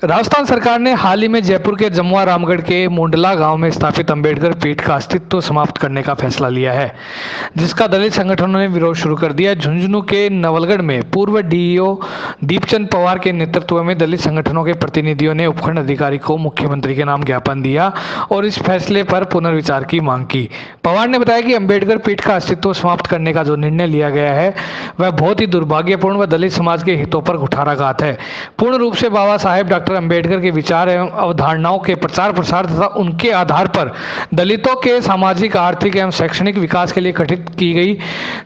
राजस्थान सरकार ने हाल ही में जयपुर के जमुआ रामगढ़ के मुंडला गांव में स्थापित अंबेडकर पीठ का अस्तित्व समाप्त करने का फैसला लिया है, जिसका दलित संगठनों ने विरोध शुरू कर दिया। झुंझुनू के नवलगढ़ में पूर्व डीईओ दीपचंद पवार के नेतृत्व में दलित संगठनों के प्रतिनिधियों ने उपखंड अधिकारी को मुख्यमंत्री के नाम ज्ञापन दिया और इस फैसले पर पुनर्विचार की मांग की। पवार ने बताया कि अंबेडकर पीठ का अस्तित्व समाप्त करने का जो निर्णय लिया गया है वह बहुत ही दुर्भाग्यपूर्ण व दलित समाज के हितों पर कुठाराघात है। पूर्ण रूप से बाबा साहेब डॉक्टर अंबेडकर के विचार एवं अवधारणाओं के प्रचार प्रसार तथा उनके आधार पर दलितों के सामाजिक, आर्थिक एवं शैक्षणिक विकास के लिए गठित की गई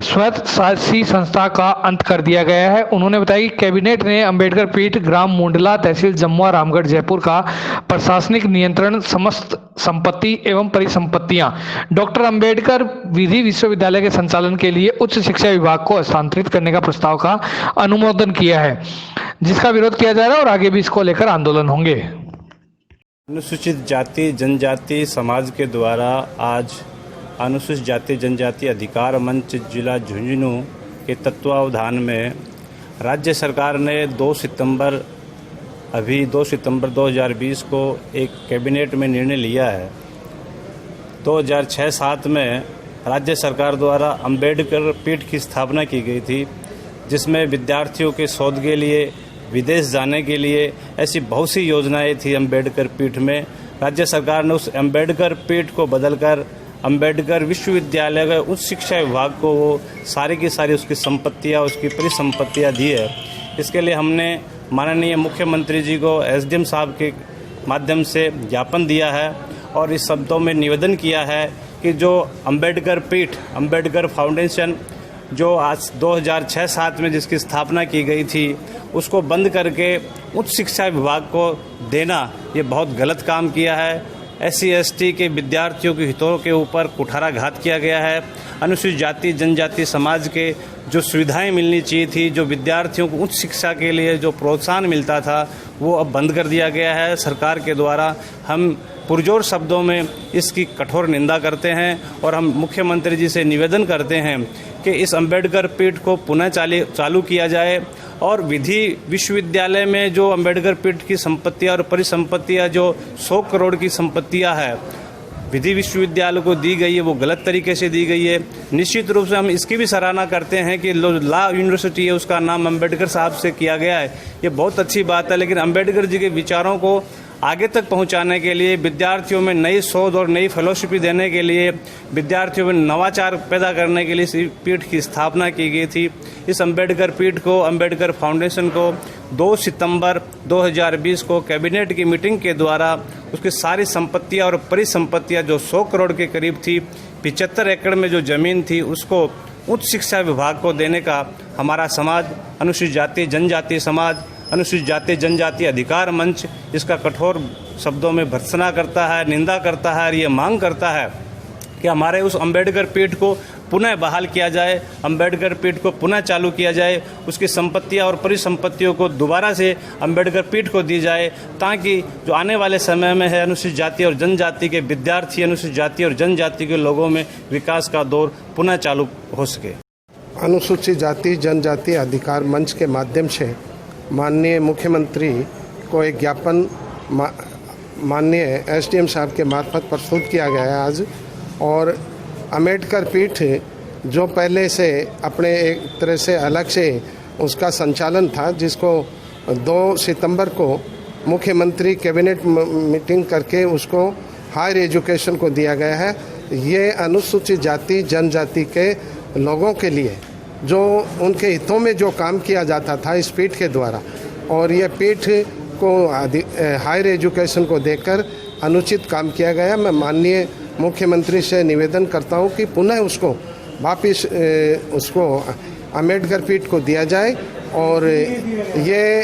स्वशासी संस्था का अंत कर दिया गया है। उन्होंने बताया कि कैबिनेट ने अंबेडकर पीठ ग्राम मुंडला, तहसील जमुआ रामगढ़, जयपुर का प्रशासनिक नियंत्रण, समस्त संपत्ति एवं परिसंपत्तियां डॉक्टर अंबेडकर विधि विश्वविद्यालय के संचालन के लिए उच्च शिक्षा विभाग को हस्तांतरित करने का प्रस्ताव का अनुमोदन किया है, जिसका विरोध किया जा रहा है और आगे भी इसको लेकर आंदोलन होंगे। अनुसूचित जाति जनजाति समाज के द्वारा आज अनुसूचित जाति जनजाति अधिकार मंच जिला झुंझुनू के तत्वावधान में राज्य सरकार ने 2 सितंबर 2020 को एक कैबिनेट में निर्णय लिया है। 2006-07 में राज्य सरकार द्वारा अंबेडकर पीठ की स्थापना की गई थी, जिसमें विद्यार्थियों के शोध के लिए, विदेश जाने के लिए ऐसी बहुत सी योजनाएं थी अंबेडकर पीठ में। राज्य सरकार ने उस अंबेडकर पीठ को बदलकर अंबेडकर विश्वविद्यालय का उच्च शिक्षा विभाग को वो सारी की सारी उसकी संपत्तियां, उसकी परिसंपत्तियां दी है। इसके लिए हमने माननीय मुख्यमंत्री जी को एसडीएम साहब के माध्यम से ज्ञापन दिया है और इस शब्दों में निवेदन किया है कि जो अंबेडकर पीठ, अंबेडकर फाउंडेशन जो आज 2006-07 में जिसकी स्थापना की गई थी, उसको बंद करके उच्च शिक्षा विभाग को देना ये बहुत गलत काम किया है। SC/ST के विद्यार्थियों के हितों के ऊपर कुठाराघात किया गया है। अनुसूचित जाति जनजाति समाज के जो सुविधाएं मिलनी चाहिए थी, जो विद्यार्थियों को उच्च शिक्षा के लिए जो प्रोत्साहन मिलता था, वो अब बंद कर दिया गया है सरकार के द्वारा। हम पुरजोर शब्दों में इसकी कठोर निंदा करते हैं और हम मुख्यमंत्री जी से निवेदन करते हैं कि इस अंबेडकर पीठ को पुनः चालू किया जाए और विधि विश्वविद्यालय में जो अंबेडकर पीठ की संपत्तियां और परिसंपत्तियां जो 100 करोड़ की संपत्तियां है विधि विश्वविद्यालय को दी गई है, वो गलत तरीके से दी गई है। निश्चित रूप से हम इसकी भी सराहना करते हैं कि लॉ यूनिवर्सिटी है उसका नाम अंबेडकर साहब से किया गया है, ये बहुत अच्छी बात है। लेकिन अंबेडकर जी के विचारों को आगे तक पहुंचाने के लिए, विद्यार्थियों में नई शोध और नई फेलोशिप देने के लिए, विद्यार्थियों में नवाचार पैदा करने के लिए इस पीठ की स्थापना की गई थी। इस अंबेडकर पीठ को, अंबेडकर फाउंडेशन को 2 सितंबर 2020 को कैबिनेट की मीटिंग के द्वारा उसकी सारी संपत्तियां और परिसंपत्तियां जो 100 करोड़ के करीब थी, 75 एकड़ में जो ज़मीन थी, उसको उच्च शिक्षा विभाग को देने का हमारा समाज, अनुसूचित जाति जनजाति समाज, अनुसूचित जाति जनजाति अधिकार मंच इसका कठोर शब्दों में भर्त्सना करता है, निंदा करता है और ये मांग करता है कि हमारे उस अंबेडकर पीठ को पुनः बहाल किया जाए, अंबेडकर पीठ को पुनः चालू किया जाए, उसकी संपत्तियां और परिसंपत्तियों को दोबारा से अंबेडकर पीठ को दी जाए, ताकि जो आने वाले समय में है अनुसूचित जाति और जनजाति के विद्यार्थी, अनुसूचित जाति और जनजाति के लोगों में विकास का दौर पुनः चालू हो सके। अनुसूचित जाति जनजाति अधिकार मंच के माध्यम से माननीय मुख्यमंत्री को एक ज्ञापन माननीय एसडीएम साहब के मार्फत प्रस्तुत किया गया है आज। और अंबेडकर पीठ जो पहले से अपने एक तरह से अलग से उसका संचालन था, जिसको 2 सितंबर को मुख्यमंत्री कैबिनेट मीटिंग करके उसको हायर एजुकेशन को दिया गया है। ये अनुसूचित जाति जनजाति के लोगों के लिए जो उनके हितों में जो काम किया जाता था इस पीठ के द्वारा, और ये पीठ को हायर एजुकेशन को देकर अनुचित काम किया गया। मैं माननीय मुख्यमंत्री से निवेदन करता हूं कि पुनः उसको वापस उसको अंबेडकर पीठ को दिया जाए और ये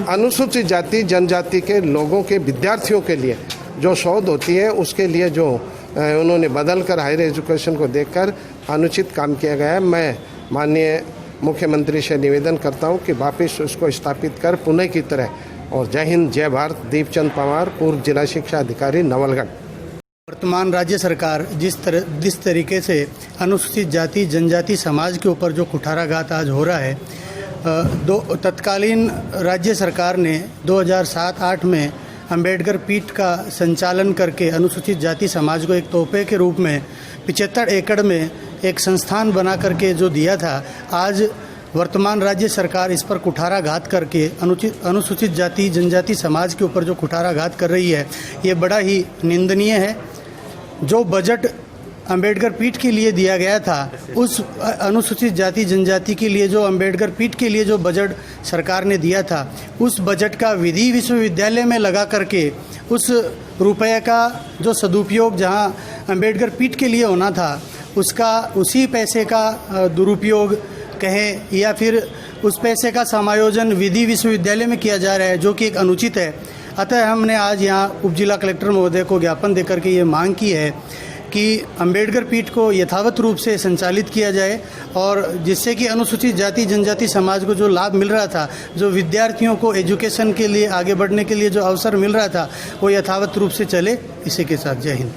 अनुसूचित जाति जनजाति के लोगों के विद्यार्थियों के लिए जो शोध होती है उसके लिए जो उन्होंने बदल कर हायर एजुकेशन को देखकर अनुचित काम किया गया है। मैं माननीय मुख्यमंत्री से निवेदन करता हूं कि वापस उसको स्थापित कर पुनः की तरह। और जय हिंद, जय भारत। दीपचंद पवार, पूर्व जिला शिक्षा अधिकारी, नवलगढ़। वर्तमान राज्य सरकार जिस तरीके से अनुसूचित जाति जनजाति समाज के ऊपर जो कुठाराघात आज हो रहा है, तत्कालीन राज्य सरकार ने 2007-8 में अंबेडकर पीठ का संचालन करके अनुसूचित जाति समाज को एक तोहफे के रूप में 75 एकड़ में एक संस्थान बना करके जो दिया था, आज वर्तमान राज्य सरकार इस पर कुठाराघात करके अनुसूचित जाति जनजाति समाज के ऊपर जो कुठाराघात कर रही है, ये बड़ा ही निंदनीय है। जो बजट अंबेडकर पीठ के लिए दिया गया था, उस अनुसूचित जाति जनजाति के लिए जो अंबेडकर पीठ के लिए जो बजट सरकार ने दिया था, उस बजट का विधि विश्वविद्यालय में लगा करके उस रुपये का जो सदुपयोग जहां अंबेडकर पीठ के लिए होना था, उसका उसी पैसे का दुरुपयोग कहें या फिर उस पैसे का समायोजन विधि विश्वविद्यालय में किया जा रहा है, जो कि एक अनुचित है। अतः हमने आज यहाँ उप जिला कलेक्टर महोदय को ज्ञापन देकर के ये मांग की है कि अंबेडकर पीठ को यथावत रूप से संचालित किया जाए और जिससे कि अनुसूचित जाति जनजाति समाज को जो लाभ मिल रहा था, जो विद्यार्थियों को एजुकेशन के लिए आगे बढ़ने के लिए जो अवसर मिल रहा था, वो यथावत रूप से चले। इसी के साथ जय हिंद।